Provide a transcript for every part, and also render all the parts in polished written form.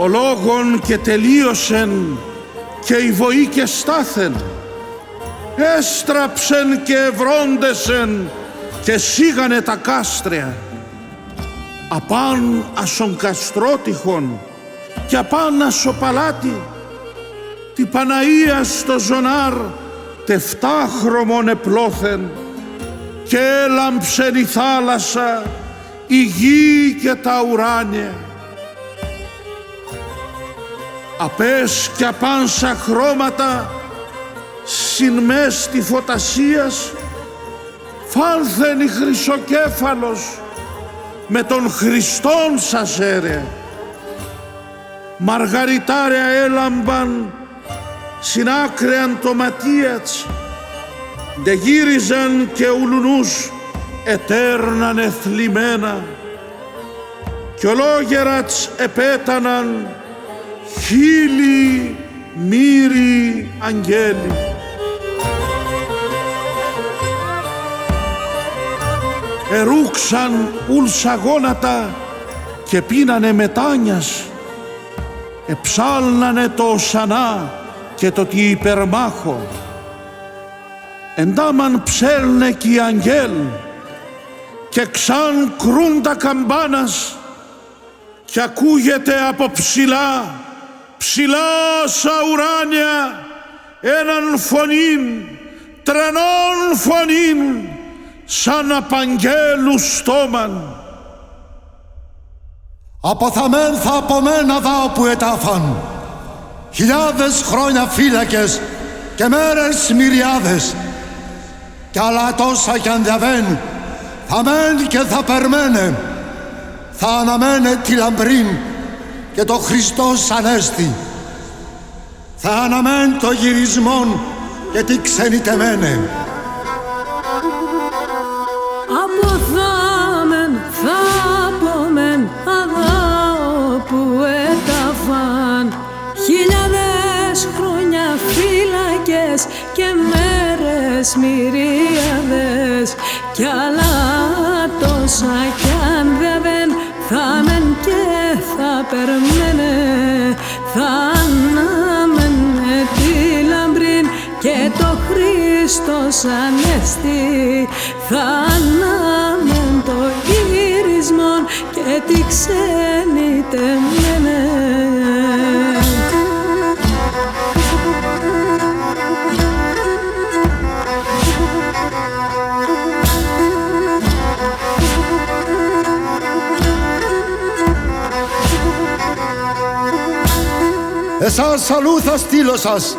ο λόγον και τελείωσεν και η βοή και στάθεν, έστραψεν και ευρώντεσεν και σίγανε τα κάστρια. Απάν ασον καστρότυχον και απάν ασοπαλάτι, τη Παναΐα στο ζωνάρ τεφτάχρωμον επλώθεν και έλαμψεν η θάλασσα, η γη και τα ουράνια. Απές και απάνσα χρώματα συν μες τη φωτασίας φάνθεν η χρυσοκέφαλος με τον Χριστόν σας έρε. Μαργαριτάρια έλαμπαν συνάκρεαν το ματίατς, δε γύριζαν και ουλουνούς ετέρναν εθλιμμένα κι ολόγερατς επέταναν χίλιοι μύροι αγγέλοι. Ερούξαν ούλσα γόνατα και πίνανε μετάνιας, εψάλνανε το οσανά και το τι υπερμάχο. Εντάμαν ψέλνε κι οι αγγέλ και ξαν κρούν τα καμπάνας και ακούγεται από ψηλά, ψηλά σα ουράνια έναν φωνήν, τρενών φωνήν, σαν απαγγέλου στόμαν. Αποθαμέν θα από μένα δάω που ετάφαν, χιλιάδες χρόνια φύλακες και μέρες μυριάδες, κι άλλα τόσα κι αν διαβαίνει θα μένει και θα περμένε, θα αναμένε τη λαμπρήν και το Χριστός Ανέστη, θα αναμένει το γυρισμόν και τη ξενιτεμένε. Αποθάμεν θα απομεν αδάω που ετάφαν, χιλιάδες χρόνια φύλακες και μέρες μυριάδες, κι άλλα τόσα κι αν δεν θα μεν και θα περμένε, θα αναμένε τη λαμπρήν και το Χριστός Ανέστη, θα αναμέν το γυρισμόν και τη ξενιτεμένε. Εσάς αλλού θα στείλω σας,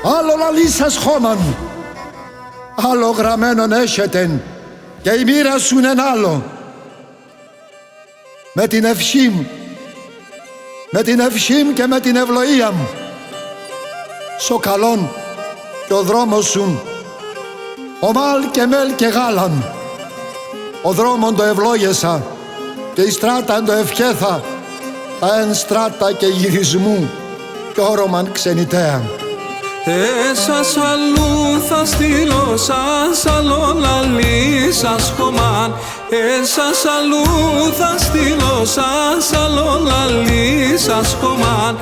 άλλο λαλί σας χώμαν, άλλο γραμμένον έχετε και η μοίρα σου είναι άλλο. Με την ευχήμ, με την ευχήμ και με την ευλογία μου, σο καλόν και ο δρόμος σου, ο μάλ και μέλ και γάλαν, ο δρόμον το ευλόγεσα και η στράτα το ευχέθα, τα εν στράτα και γυρισμού κι όρομαν ξενιτέα. Εσάς αλλού θα στείλω, σας άλλο λαλί σας χωμάν. Εσάς αλλού θα στείλω, σας άλλο λαλί σας χωμάν.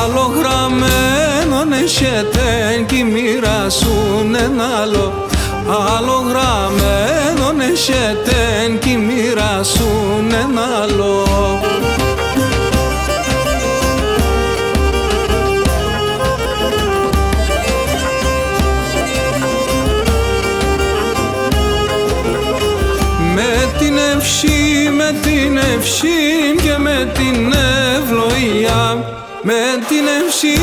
Άλλο γραμμένον έχετε κι η μοίρα σου είναι άλλο. Άλλο γραμμένον έχετε κι η μοίρα σου είναι άλλο. Με την ευχή και με την ευλογία, με την ευχή,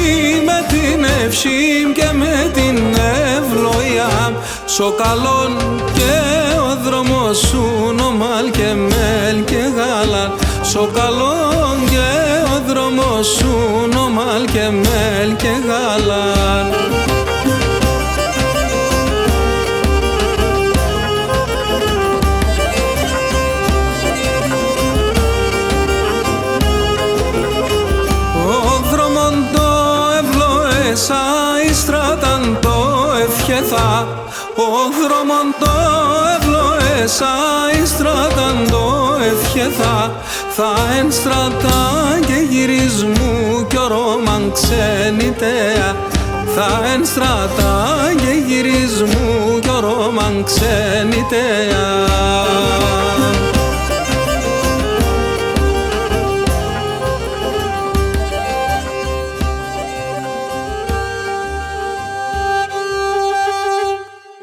με την ευχή και με την ευλογία, σο καλόν και ο δρόμος σου νομάλ και μέλ και γάλα, σο καλόν και ο δρόμος σου νομάλ και μέλ και γάλα. Ι στράταν το ευχέθα, ο δρόμον το ευλοέσα, ι στράταν το ευχέθα, θα εν στρατά και γυρισμού κι ο ρόμαν ξενιτέα. Θα εν στρατά και γυρισμού κι ο ρόμαν ξενιτέα.